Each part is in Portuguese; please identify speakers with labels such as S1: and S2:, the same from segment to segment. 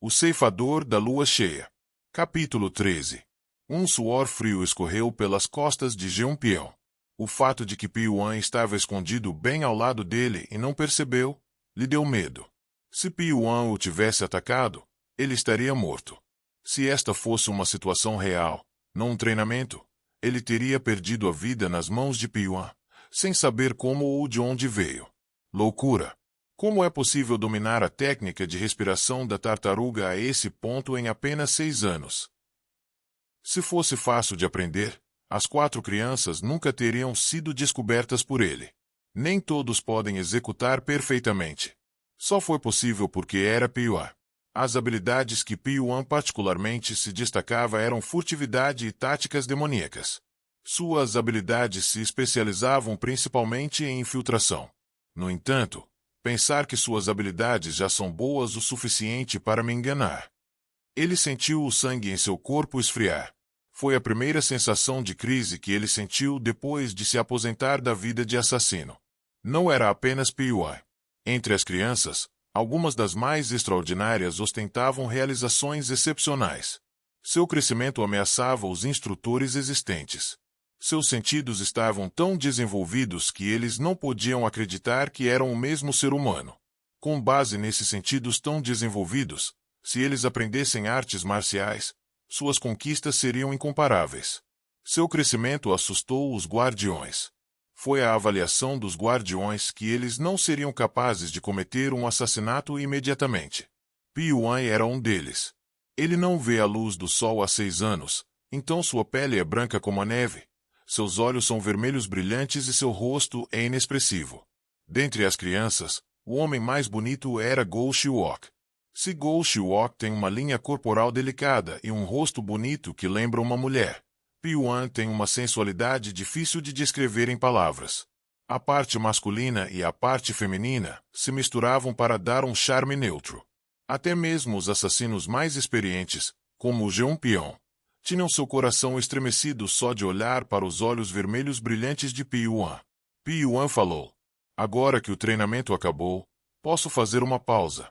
S1: O ceifador da lua cheia. Capítulo 13. Um suor frio escorreu pelas costas de Jeonpyeon. O fato de que Pyuan estava escondido bem ao lado dele e não percebeu, lhe deu medo. Se Pyuan o tivesse atacado, ele estaria morto. Se esta fosse uma situação real, não um treinamento, ele teria perdido a vida nas mãos de Pyuan, sem saber como ou de onde veio. Loucura! Como é possível dominar a técnica de respiração da tartaruga a esse ponto em apenas 6 anos? Se fosse fácil de aprender, as 4 crianças nunca teriam sido descobertas por ele. Nem todos podem executar perfeitamente. Só foi possível porque era Pyuan. As habilidades que Pyuan particularmente se destacava eram furtividade e táticas demoníacas. Suas habilidades se especializavam principalmente em infiltração. No entanto, pensar que suas habilidades já são boas o suficiente para me enganar. Ele sentiu o sangue em seu corpo esfriar. Foi a primeira sensação de crise que ele sentiu depois de se aposentar da vida de assassino. Não era apenas Pyuan. Entre as crianças, algumas das mais extraordinárias ostentavam realizações excepcionais. Seu crescimento ameaçava os instrutores existentes. Seus sentidos estavam tão desenvolvidos que eles não podiam acreditar que eram o mesmo ser humano. Com base nesses sentidos tão desenvolvidos, se eles aprendessem artes marciais, suas conquistas seriam incomparáveis. Seu crescimento assustou os guardiões. Foi a avaliação dos guardiões que eles não seriam capazes de cometer um assassinato imediatamente. Pyuan era um deles. Ele não vê a luz do sol há 6 anos, então sua pele é branca como a neve. Seus olhos são vermelhos brilhantes e seu rosto é inexpressivo. Dentre as crianças, o homem mais bonito era Go Shiwok. Se Go Shiwok tem uma linha corporal delicada e um rosto bonito que lembra uma mulher, Pyuan tem uma sensualidade difícil de descrever em palavras. A parte masculina e a parte feminina se misturavam para dar um charme neutro. Até mesmo os assassinos mais experientes, como o Jeonpyeon, tinham seu coração estremecido só de olhar para os olhos vermelhos brilhantes de Pyuan. Pyuan falou: "Agora que o treinamento acabou, posso fazer uma pausa."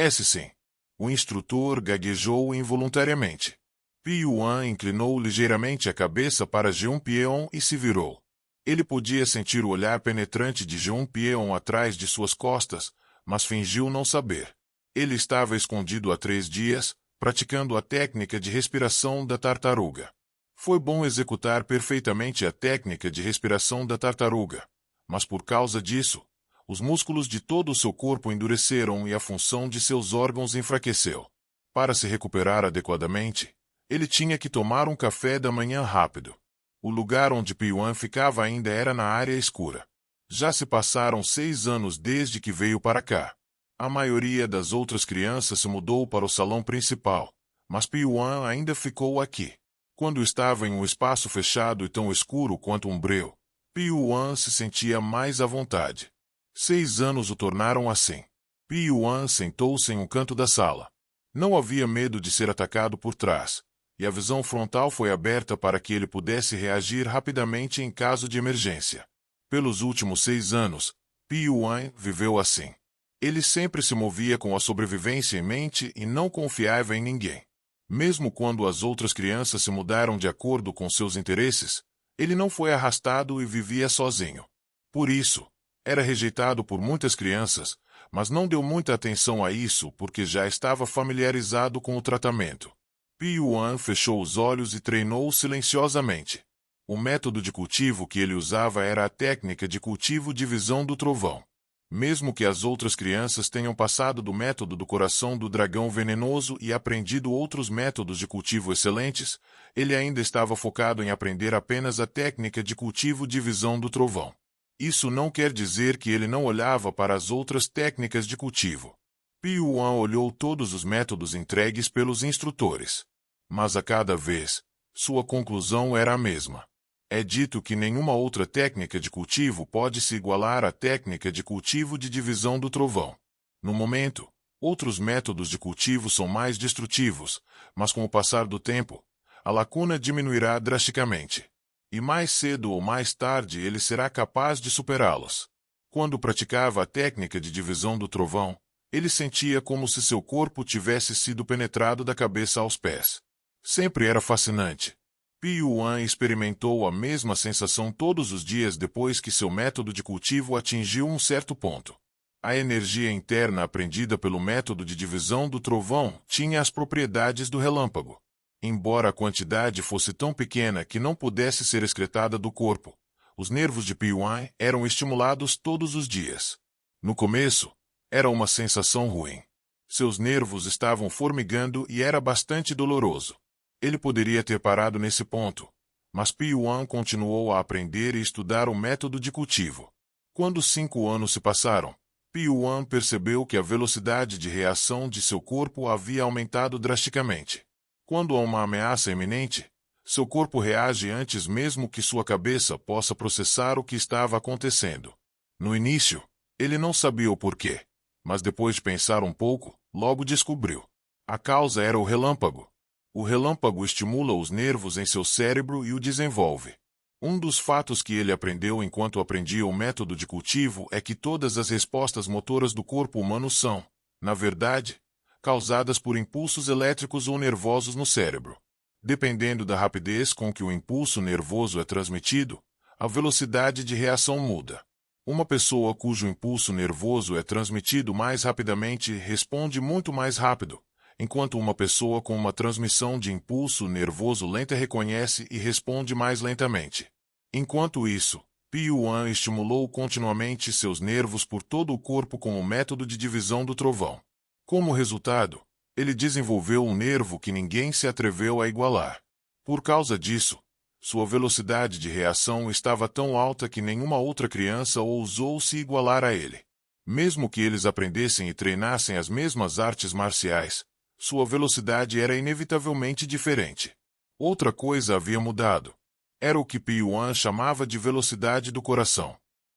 S1: Sim. O instrutor gaguejou involuntariamente. Pyuan inclinou ligeiramente a cabeça para Jeonpyeon e se virou. Ele podia sentir o olhar penetrante de Jeonpyeon atrás de suas costas, mas fingiu não saber. Ele estava escondido há 3 dias, praticando a técnica de respiração da tartaruga. Foi bom executar perfeitamente a técnica de respiração da tartaruga, mas por causa disso, os músculos de todo o seu corpo endureceram e a função de seus órgãos enfraqueceu. Para se recuperar adequadamente, ele tinha que tomar um café da manhã rápido. O lugar onde Pyuan ficava ainda era na área escura. Já se passaram 6 anos desde que veio para cá. A maioria das outras crianças se mudou para o salão principal, mas Pyuan ainda ficou aqui. Quando estava em um espaço fechado e tão escuro quanto um breu, Pyuan se sentia mais à vontade. 6 anos o tornaram assim. Pyuan sentou-se em um canto da sala. Não havia medo de ser atacado por trás, e a visão frontal foi aberta para que ele pudesse reagir rapidamente em caso de emergência. Pelos últimos 6 anos, Pyuan viveu assim. Ele sempre se movia com a sobrevivência em mente e não confiava em ninguém. Mesmo quando as outras crianças se mudaram de acordo com seus interesses, ele não foi arrastado e vivia sozinho. Por isso, era rejeitado por muitas crianças, mas não deu muita atenção a isso porque já estava familiarizado com o tratamento. Pyuan fechou os olhos e treinou silenciosamente. O método de cultivo que ele usava era a técnica de cultivo de visão do trovão. Mesmo que as outras crianças tenham passado do método do coração do dragão venenoso e aprendido outros métodos de cultivo excelentes, ele ainda estava focado em aprender apenas a técnica de cultivo de visão do trovão. Isso não quer dizer que ele não olhava para as outras técnicas de cultivo. Pyuan olhou todos os métodos entregues pelos instrutores. Mas a cada vez, sua conclusão era a mesma. É dito que nenhuma outra técnica de cultivo pode se igualar à técnica de cultivo de divisão do trovão. No momento, outros métodos de cultivo são mais destrutivos, mas com o passar do tempo, a lacuna diminuirá drasticamente. E mais cedo ou mais tarde ele será capaz de superá-los. Quando praticava a técnica de divisão do trovão, Ele sentia como se seu corpo tivesse sido penetrado da cabeça aos pés. Sempre era fascinante. Piuan experimentou a mesma sensação todos os dias depois que seu método de cultivo atingiu um certo ponto. A energia interna aprendida pelo método de divisão do trovão tinha as propriedades do relâmpago. Embora a quantidade fosse tão pequena que não pudesse ser excretada do corpo, os nervos de Piuan eram estimulados todos os dias. No começo, era uma sensação ruim. Seus nervos estavam formigando e era bastante doloroso. Ele poderia ter parado nesse ponto, mas Piuan continuou a aprender e estudar o método de cultivo. Quando 5 anos se passaram, Piuan percebeu que a velocidade de reação de seu corpo havia aumentado drasticamente. Quando há uma ameaça iminente, seu corpo reage antes mesmo que sua cabeça possa processar o que estava acontecendo. No início, ele não sabia o porquê, mas depois de pensar um pouco, logo descobriu. A causa era o relâmpago. O relâmpago estimula os nervos em seu cérebro e o desenvolve. Um dos fatos que ele aprendeu enquanto aprendia o método de cultivo é que todas as respostas motoras do corpo humano são, na verdade, causadas por impulsos elétricos ou nervosos no cérebro. Dependendo da rapidez com que o impulso nervoso é transmitido, a velocidade de reação muda. Uma pessoa cujo impulso nervoso é transmitido mais rapidamente responde muito mais rápido, enquanto uma pessoa com uma transmissão de impulso nervoso lenta reconhece e responde mais lentamente. Enquanto isso, Piuan estimulou continuamente seus nervos por todo o corpo com o método de divisão do trovão. Como resultado, ele desenvolveu um nervo que ninguém se atreveu a igualar. Por causa disso, sua velocidade de reação estava tão alta que nenhuma outra criança ousou se igualar a ele. Mesmo que eles aprendessem e treinassem as mesmas artes marciais, sua velocidade era inevitavelmente diferente. Outra coisa havia mudado. Era o que Piuan chamava de velocidade do coração.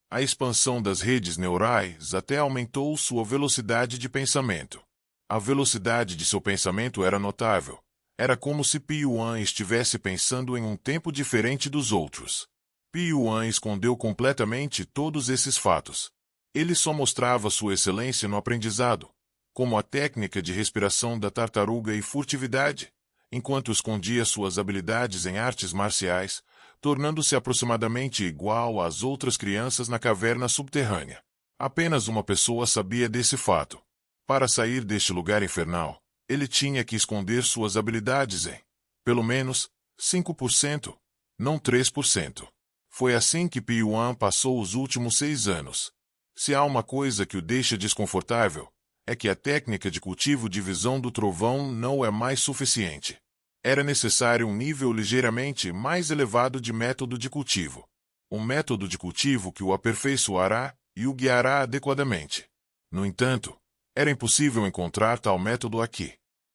S1: A expansão das redes neurais até aumentou sua velocidade de pensamento. A velocidade de seu pensamento era notável. Era como se Piuan estivesse pensando em um tempo diferente dos outros. Piuan escondeu completamente todos esses fatos. Ele só mostrava sua excelência no aprendizado, como a técnica de respiração da tartaruga e furtividade, enquanto escondia suas habilidades em artes marciais, tornando-se aproximadamente igual às outras crianças na caverna subterrânea. Apenas uma pessoa sabia desse fato. Para sair deste lugar infernal, ele tinha que esconder suas habilidades em, pelo menos, 5%, não 3%. Foi assim que Piuan passou os últimos 6 anos. Se há uma coisa que o deixa desconfortável, é que a técnica de cultivo de visão do trovão não é mais suficiente. Era necessário um nível ligeiramente mais elevado de método de cultivo. Um método de cultivo que o aperfeiçoará e o guiará adequadamente. No entanto, era impossível encontrar tal método aqui.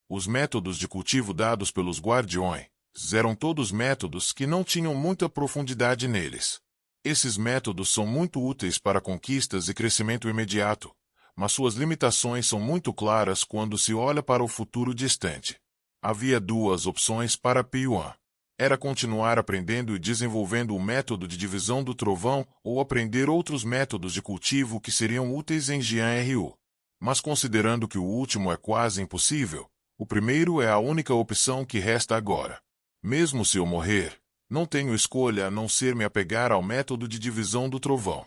S1: Os métodos de cultivo dados pelos guardiões eram todos métodos que não tinham muita profundidade neles. Esses métodos são muito úteis para conquistas e crescimento imediato, mas suas limitações são muito claras quando se olha para o futuro distante. Havia 2 opções para Piuan. Era continuar aprendendo e desenvolvendo o método de divisão do trovão ou aprender outros métodos de cultivo que seriam úteis em Jian-Ryu. Mas considerando que o último é quase impossível, o primeiro é a única opção que resta agora. Mesmo se eu morrer, não tenho escolha a não ser me apegar ao método de divisão do trovão.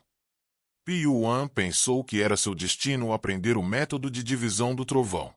S1: Piuan pensou que era seu destino aprender o método de divisão do trovão.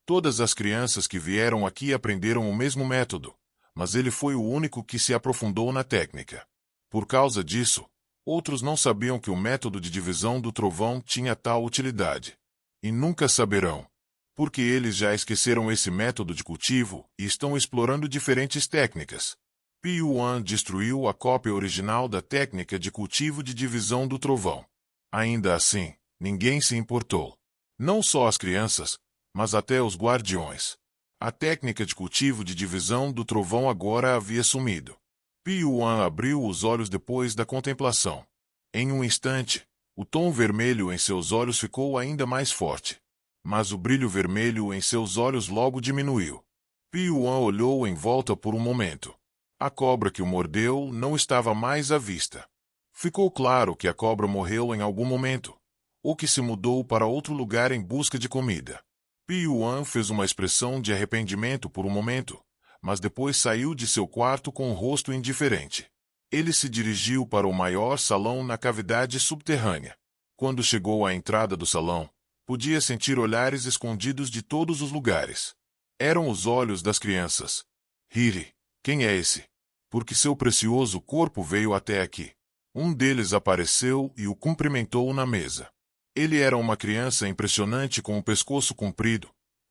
S1: Todas as crianças que vieram aqui aprenderam o mesmo método, mas ele foi o único que se aprofundou na técnica. Por causa disso, outros não sabiam que o método de divisão do trovão tinha tal utilidade. E nunca saberão, porque eles já esqueceram esse método de cultivo e estão explorando diferentes técnicas. Piuan destruiu a cópia original da técnica de cultivo de divisão do trovão. Ainda assim, ninguém se importou. Não só as crianças, mas até os guardiões. A técnica de cultivo de divisão do trovão agora havia sumido. Piuan abriu os olhos depois da contemplação. Em um instante, o tom vermelho em seus olhos ficou ainda mais forte. Mas o brilho vermelho em seus olhos logo diminuiu. Piuan olhou em volta por um momento. A cobra que o mordeu não estava mais à vista. Ficou claro que a cobra morreu em algum momento. ou que se mudou para outro lugar em busca de comida. Piuan fez uma expressão de arrependimento por um momento, mas depois saiu de seu quarto com o rosto indiferente. Ele se dirigiu para o maior salão na cavidade subterrânea. Quando chegou à entrada do salão, podia sentir olhares escondidos de todos os lugares. Eram os olhos das crianças. Hiri, quem é esse? Porque seu precioso corpo veio até aqui. Um deles apareceu e o cumprimentou na mesa. Ele era uma criança impressionante com o pescoço comprido,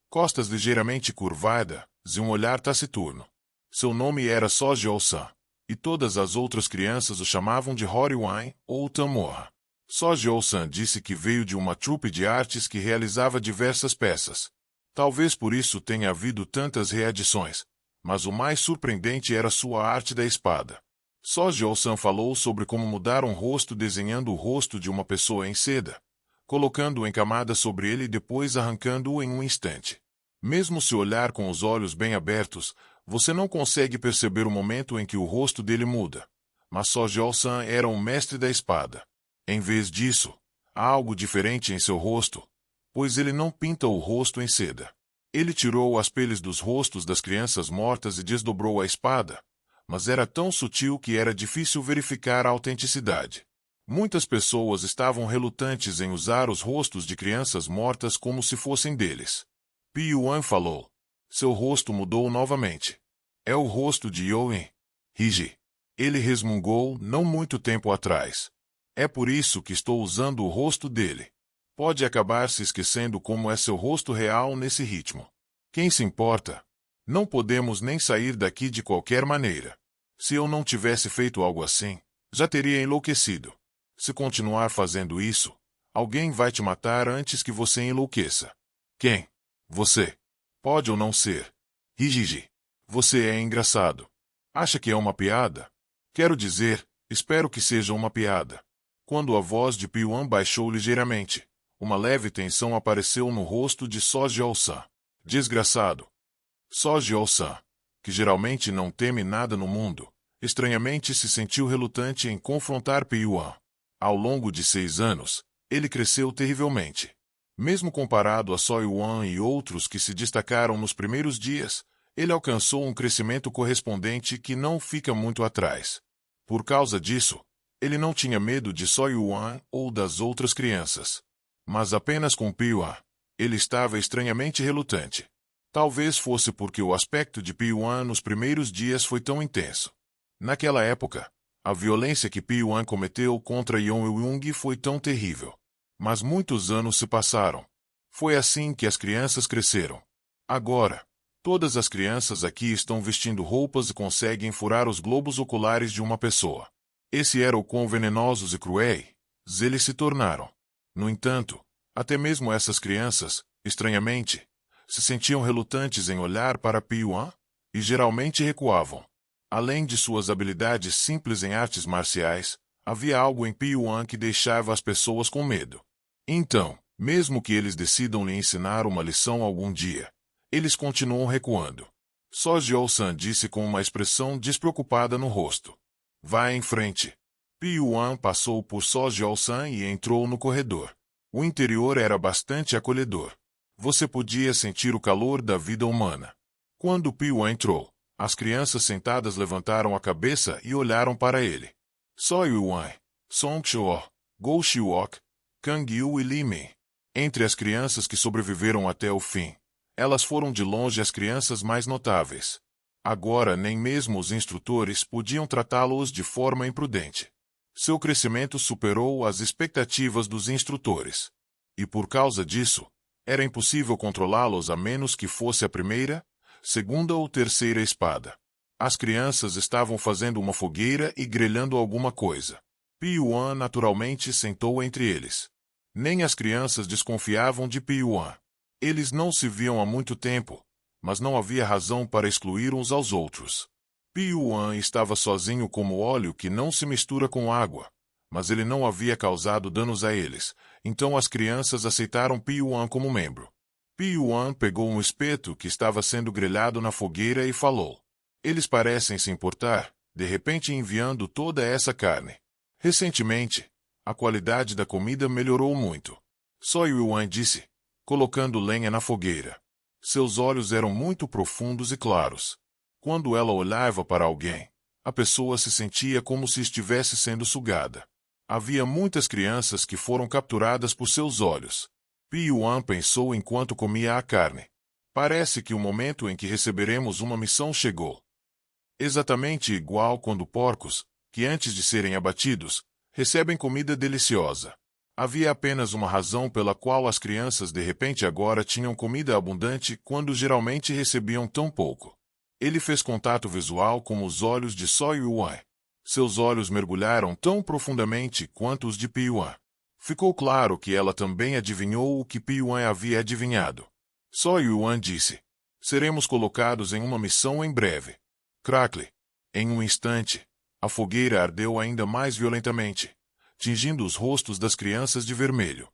S1: costas ligeiramente curvadas e um olhar taciturno. Seu nome era Sojou-san, e todas as outras crianças o chamavam de Horiwan ou Tamorra. Sojou-san disse que veio de uma trupe de artes que realizava diversas peças. Talvez por isso tenha havido tantas reedições, mas o mais surpreendente era sua arte da espada. Sojou-san falou sobre como mudar um rosto desenhando o rosto de uma pessoa em seda, colocando-o em camadas sobre ele e depois arrancando-o em um instante. Mesmo se olhar com os olhos bem abertos, você não consegue perceber o momento em que o rosto dele muda. Mas Sojou-san era um mestre da espada. Em vez disso, há algo diferente em seu rosto, pois ele não pinta o rosto em seda. Ele tirou as peles dos rostos das crianças mortas e desdobrou a espada, mas era tão sutil que era difícil verificar a autenticidade. Muitas pessoas estavam relutantes em usar os rostos de crianças mortas como se fossem deles. Piuan falou. Seu rosto mudou novamente. É o rosto de Yoin. Hiji. Ele resmungou não muito tempo atrás. É por isso que estou usando o rosto dele. Pode acabar se esquecendo como é seu rosto real nesse ritmo. Quem se importa? Não podemos nem sair daqui de qualquer maneira. Se eu não tivesse feito algo assim, já teria enlouquecido. Se continuar fazendo isso, alguém vai te matar antes que você enlouqueça. Quem? Você. Pode ou não ser. Hijiji. Você é engraçado. Acha que é uma piada? Quero dizer, espero que seja uma piada. Quando a voz de Piuan baixou ligeiramente, uma leve tensão apareceu no rosto de Sojou-san. Desgraçado. Sojou-san, que geralmente não teme nada no mundo, estranhamente se sentiu relutante em confrontar Piuan. Ao longo de 6 anos, ele cresceu terrivelmente. Mesmo comparado a Soyuan e outros que se destacaram nos primeiros dias, ele alcançou um crescimento correspondente que não fica muito atrás. Por causa disso, ele não tinha medo de Soyuan ou das outras crianças. Mas apenas com Piuan, ele estava estranhamente relutante. Talvez fosse porque o aspecto de Piuan nos primeiros dias foi tão intenso. Naquela época, a violência que Piuan cometeu contra Yeon-Eung foi tão terrível. Mas muitos anos se passaram. Foi assim que as crianças cresceram. Agora, todas as crianças aqui estão vestindo roupas e conseguem furar os globos oculares de uma pessoa. Esse era o quão venenosos e cruéis eles se tornaram. No entanto, até mesmo essas crianças, estranhamente, se sentiam relutantes em olhar para Piuan e geralmente recuavam. Além de suas habilidades simples em artes marciais, havia algo em Piuan que deixava as pessoas com medo. Então, mesmo que eles decidam lhe ensinar uma lição algum dia, eles continuam recuando. Sojou-san disse com uma expressão despreocupada no rosto. Vá em frente. Piuan passou por Sojou-san e entrou no corredor. O interior era bastante acolhedor. Você podia sentir o calor da vida humana. Quando Piuan entrou, as crianças sentadas levantaram a cabeça e olharam para ele. Soyuan, Song Choo, Go Shiwok, Kang Yu e Li Min. Entre as crianças que sobreviveram até o fim, elas foram de longe as crianças mais notáveis. Agora nem mesmo os instrutores podiam tratá-los de forma imprudente. Seu crescimento superou as expectativas dos instrutores. E por causa disso, era impossível controlá-los a menos que fosse a primeira, segunda ou terceira espada. As crianças estavam fazendo uma fogueira e grelhando alguma coisa. Piuan naturalmente sentou entre eles. Nem as crianças desconfiavam de Piuan. Eles não se viam há muito tempo, mas não havia razão para excluir uns aos outros. Piuan estava sozinho como óleo que não se mistura com água, mas ele não havia causado danos a eles, então as crianças aceitaram Piuan como membro. Piuan pegou um espeto que estava sendo grelhado na fogueira e falou. Eles parecem se importar, de repente enviando toda essa carne. Recentemente, a qualidade da comida melhorou muito. Só Yuan disse, colocando lenha na fogueira. Seus olhos eram muito profundos e claros. Quando ela olhava para alguém, a pessoa se sentia como se estivesse sendo sugada. Havia muitas crianças que foram capturadas por seus olhos. Yuan pensou enquanto comia a carne. Parece que o momento em que receberemos uma missão chegou. Exatamente igual quando porcos, que antes de serem abatidos, recebem comida deliciosa. Havia apenas uma razão pela qual as crianças de repente agora tinham comida abundante quando geralmente recebiam tão pouco. Ele fez contato visual com os olhos de Só Yuan. Seus olhos mergulharam tão profundamente quanto os de Yuan. Ficou claro que ela também adivinhou o que Yuan havia adivinhado. Só Yuan disse: seremos colocados em uma missão em breve. Crackle. Em um instante, a fogueira ardeu ainda mais violentamente, tingindo os rostos das crianças de vermelho.